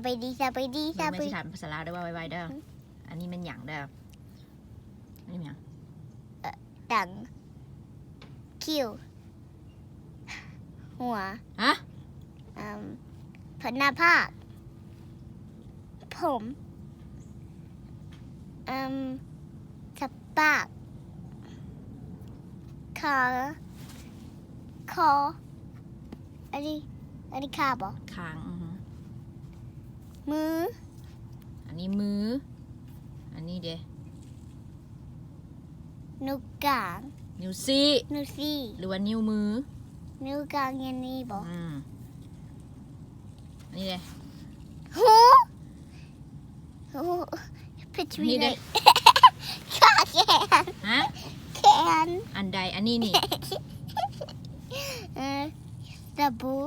บายดีสบายดีส ไม่ บาย ใช่ถามภาษาลาวได้ว่าไวๆเด้ออันนี้มันหยังเด้ออันนี้มันหยัง ดังคิ้วหัว ฮะ หน้าผากผมสับปากขาคออันนี้ขาบ่ คางมือ อันนี้มืออันนี้เด้ นิ้วกลาง นิ้วซี่ นิ้วสี่ หรือว่านิ้วมือ นิ้วกลางยันนี้บ่ อันนี้เด้ หูพิชวี นี่ เล เด้ ยขาแขน ฮะ แขน อันใดอันนี้นี่ สบู่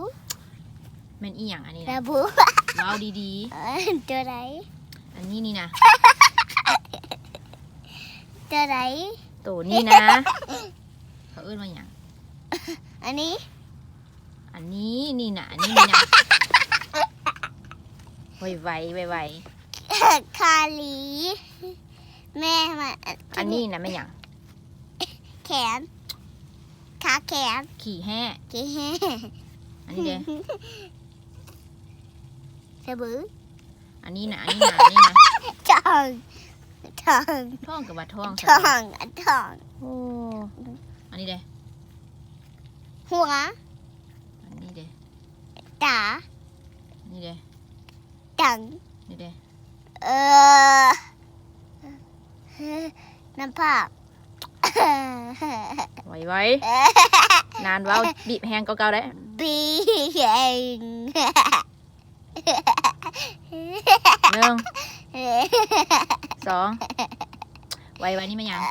แมันอีหยังอันนี้ ส นะ บู่ ว้าวดี ตัวไหน ๆอันนี้นี่นะ ตัวไหน ตัวนี้นะเขาเอิ้นว่าหยัง อันนี้ อันนี้นี่นะอันนี้นี่นะไวๆ คาลีแม่มา อันนี้นะไม่หยัง แขนขาแขน ขี่แห่ กี่แห่ อันนี้เด้ สบู่ อันนี้นะอันนี้นะ ทองทอง ท่องกับว่าท่อง ทองทอง โอ้อันนี้เด้ หัว อันนี้เด้ ตา อันนี้เด้ ตัง นี่เด้ น้ำผาก ไวๆนานเว้าบีบแฮงเก่าๆได้ บีเอง 1 2ไวๆนี่ไม่หยัง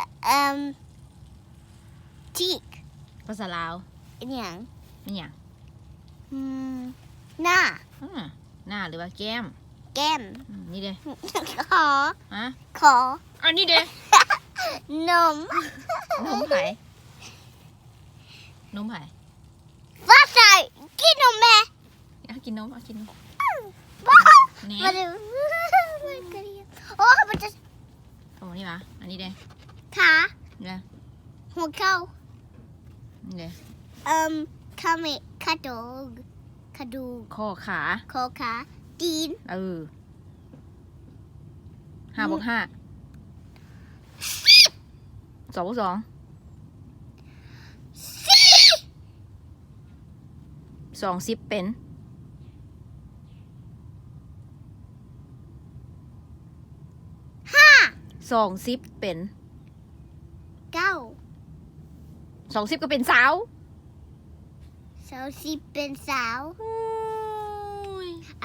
จิก ภาษาลาว อย่าง ไม่หยัง หน้า หน้าหรือว่าแก้ม แก้ม นี่เด้ คอ ฮะ คอ อันนี้เด้ นม นมไผ่นมไผ่ ว่าใส่กินนมแม่ เอากินนมเอากินนม บ้า แหน่ มาดูโอ้มันจะ โอ้นี่ปะอันนี้เด้ ขา นี่เด้ หัวเข่า นี่เด้ ขาเมขาดกขาดู ข้อขา คอขาตีน 5 บวก 5 2 บวก 2 20เป็น 20เป็น 9 20ก็เป็นสาว 30เป็นสาว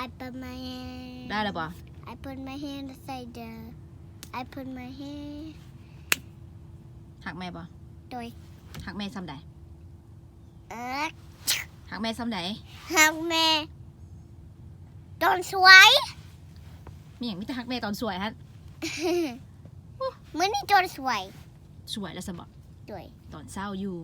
I put my hand ได้แล้วปะ I put my hand aside there I put my hand หักแม่ปะ โดย หักแม่ซ้ำใด เออ หักแม่ซ้ำใด หักแม่ตอนสวย มีอย่างมิแต่หักแม่ตอนสวยฮะ เหมือนนี่ตอนสวย สวยแล้วสมบัติ โดย ตอนเศร้าอยู่